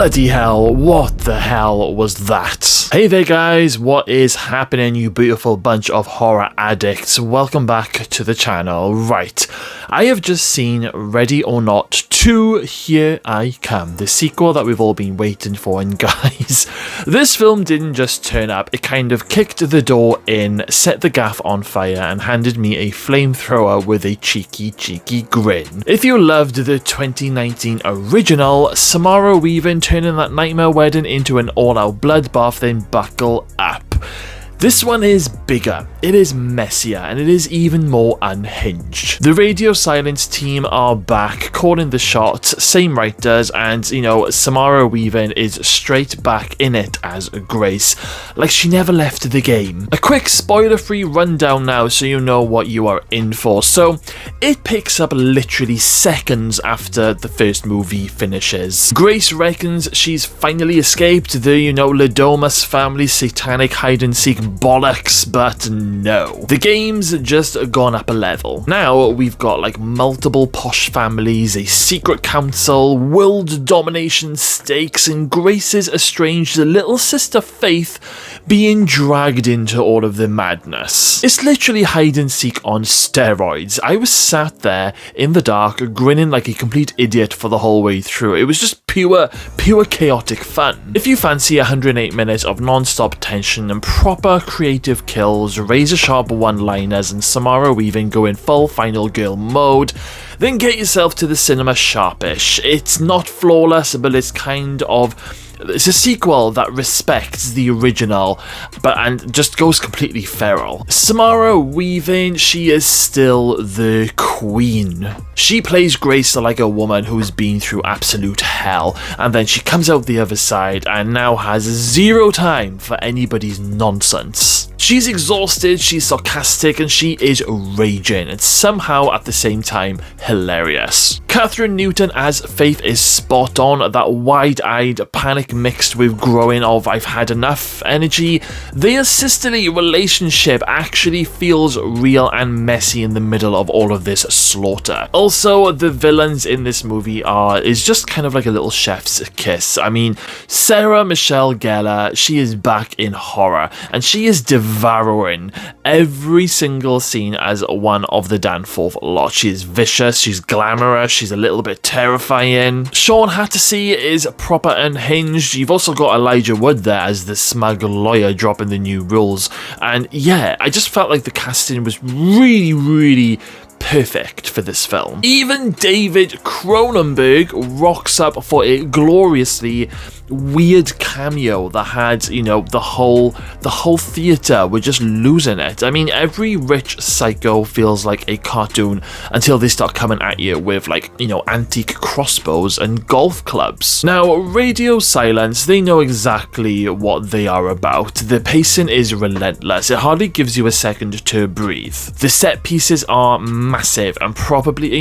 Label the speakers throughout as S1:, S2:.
S1: Bloody hell, what the hell was that? Hey there guys, what is happening, you beautiful bunch of horror addicts? Welcome back to the channel. Right, I have just seen Ready or Not 2, Here I Come, the sequel that we've all been waiting for, and guys, this film didn't just turn up, it kind of kicked the door in, set the gaff on fire, and handed me a flamethrower with a cheeky grin. If you loved the 2019 original, Samara Weaving turning that nightmare wedding into an all-out bloodbath, then buckle up. This one is bigger, it is messier, and it is even more unhinged. The Radio Silence team are back, calling the shots, same writers, and Samara Weaving is straight back in it as Grace, like she never left the game. A quick spoiler-free rundown now so you know what you are in for. So, it picks up literally seconds after the first movie finishes. Grace reckons she's finally escaped the, Ladomas family's satanic hide-and-seek bollocks, but no. The game's just gone up a level. Now we've got like multiple posh families, a secret council, world domination stakes, and Grace's estranged little sister Faith being dragged into all of the madness. It's literally hide and seek on steroids. I was sat there in the dark, grinning like a complete idiot for the whole way through. It was just pure chaotic fun. If you fancy 108 minutes of non-stop tension and proper creative kills, razor-sharp one-liners, and Samara Weaving going full final girl mode, then get yourself to the cinema sharpish. It's not flawless, but it's a sequel that respects the original, and just goes completely feral. Samara Weaving, she is still the queen. She plays Grace like a woman who's been through absolute hell, and then she comes out the other side and now has zero time for anybody's nonsense. She's exhausted, she's sarcastic, and she is raging, and somehow at the same time hilarious. Kathryn Newton as Faith is spot on, that wide-eyed panic mixed with growing of I've had enough energy. Their sisterly relationship actually feels real and messy in the middle of all of this slaughter. Also, the villains in this movie is just kind of like a little chef's kiss. I mean, Michelle Gellar, she is back in horror, and she is devouring every single scene as one of the Danforth lot. She is vicious, she's glamorous, she's a little bit terrifying. Sean Hattersey is proper unhinged. You've also got Elijah Wood there as the smug lawyer dropping the new rules. And yeah, I just felt like the casting was really perfect for this film. Even David Cronenberg rocks up for a gloriously weird cameo that had, the whole theatre were just losing it. I mean, every rich psycho feels like a cartoon until they start coming at you with antique crossbows and golf clubs. Now, Radio Silence, they know exactly what they are about. The pacing is relentless. It hardly gives you a second to breathe. The set pieces are massive and properly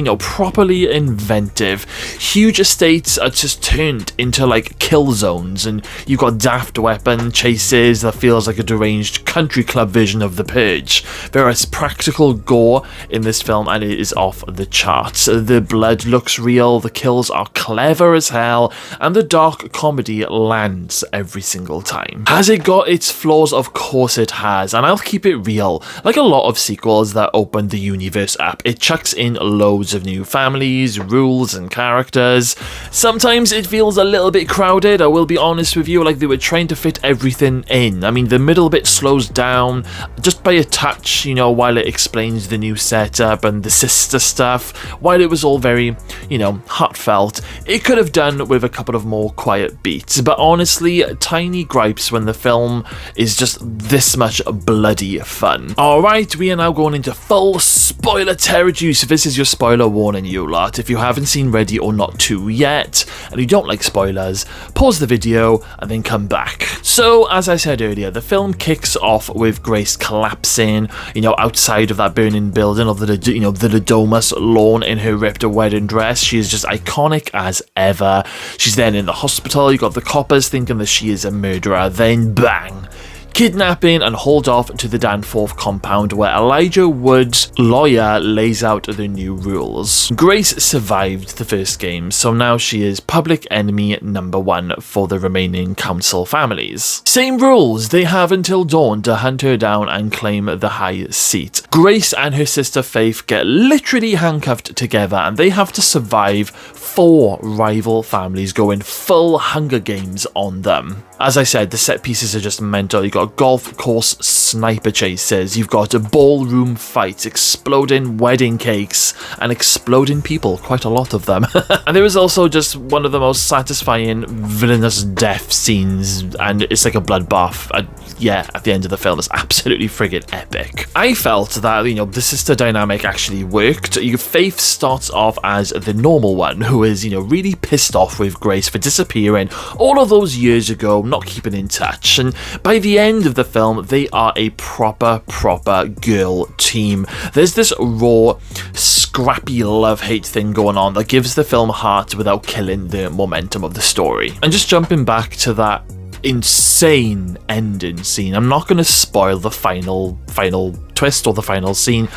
S1: inventive. Huge estates are just turned into kill zones, and you've got daft weapon chases that feels like a deranged country club version of The Purge. There is practical gore in this film, and it is off the charts. The blood looks real, the kills are clever as hell, and the dark comedy lands every single time. Has it got its flaws? Of course it has, and I'll keep it real. Like a lot of sequels that open the universe up, it chucks in loads of new families, rules, and characters. Sometimes it feels a little bit crowded, I will be honest with you, like they were trying to fit everything in. I mean, the middle bit slows down just by a touch, while it explains the new setup and the sister stuff. While it was all very, heartfelt, it could have done with a couple of more quiet beats. But honestly, tiny gripes when the film is just this much bloody fun. Alright, we are now going into full spoiler territory, so this is your spoiler warning, you lot. If you haven't seen Ready or Not 2 yet, and you don't like spoilers, pause the video and then come back. So, as I said earlier, the film kicks off with Grace collapsing, outside of that burning building of the Ladomas lawn in her ripped wedding dress. She is just iconic as ever. She's then in the hospital, you got the coppers thinking that she is a murderer, then bang! kidnapping and hauled off to the Danforth compound where Elijah Wood's lawyer lays out the new rules. Grace survived the first game, so now she is public enemy number 1 for the remaining council families. Same rules, they have until dawn to hunt her down and claim the high seat. Grace and her sister Faith get literally handcuffed together and they have to survive 4 rival families going full Hunger Games on them. As I said, the set pieces are just mental. You've got golf course sniper chases, you've got ballroom fights, exploding wedding cakes, and exploding people, quite a lot of them. And there is also just one of the most satisfying villainous death scenes, and it's like a bloodbath. Yeah, at the end of the film, it's absolutely friggin' epic. I felt that, the sister dynamic actually worked. Faith starts off as the normal one, who is, really pissed off with Grace for disappearing all of those years ago, not keeping in touch, and by the end of the film they are a proper girl team. There's this raw, scrappy love-hate thing going on that gives the film heart without killing the momentum of the story. And just jumping back to that insane ending scene, I'm not going to spoil the final twist or the final scene,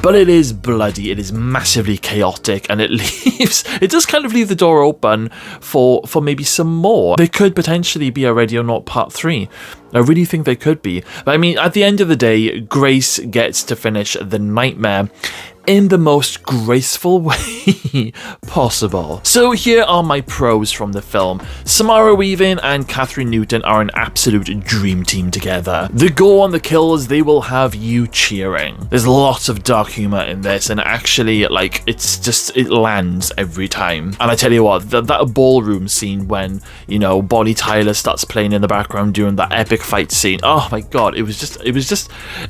S1: but it is bloody, it is massively chaotic, and it does kind of leave the door open for maybe some more. There could potentially be a Ready or Not Part 3. I really think they could be. But I mean, at the end of the day, Grace gets to finish the nightmare in the most graceful way possible. So here are my pros from the film. Samara Weaving and Kathryn Newton are an absolute dream team together. The gore and the kills, they will have you cheering. There's lots of dark humor in this, and actually, it lands every time. And I tell you what, that ballroom scene when, Bonnie Tyler starts playing in the background during that epic fight scene, oh my god, it was just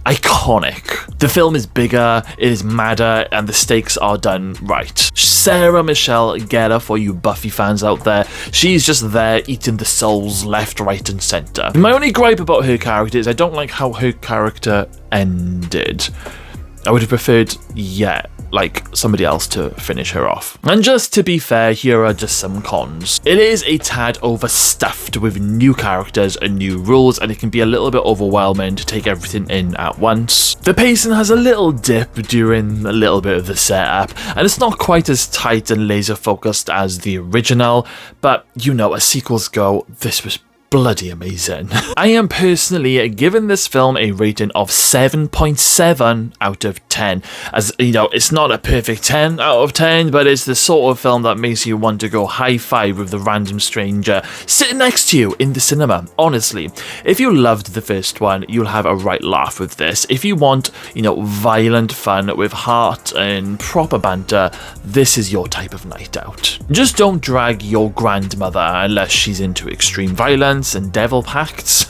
S1: iconic. The film is bigger, it is madder, and the stakes are done right. Sarah Michelle Gellar, for you Buffy fans out there, she's just there eating the souls left, right and centre. My only gripe about her character is I don't like how her character ended. I would have preferred, somebody else to finish her off. And just to be fair, here are just some cons. It is a tad overstuffed with new characters and new rules, and it can be a little bit overwhelming to take everything in at once. The pacing has a little dip during a little bit of the setup, and it's not quite as tight and laser focused as the original, but as sequels go, this was bloody amazing. I am personally giving this film a rating of 7.7 out of 10. As it's not a perfect 10 out of 10, but it's the sort of film that makes you want to go high five with the random stranger sitting next to you in the cinema. Honestly, if you loved the first one, you'll have a right laugh with this. If you want, violent fun with heart and proper banter, this is your type of night out. Just don't drag your grandmother unless she's into extreme violence and devil pacts.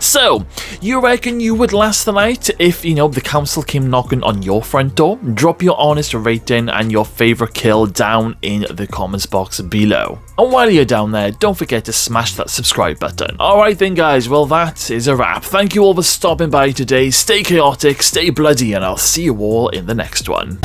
S1: So, you reckon you would last the night if, the council came knocking on your front door? Drop your honest rating and your favourite kill down in the comments box below. And while you're down there, don't forget to smash that subscribe button. Alright then guys, well that is a wrap. Thank you all for stopping by today. Stay chaotic, stay bloody, and I'll see you all in the next one.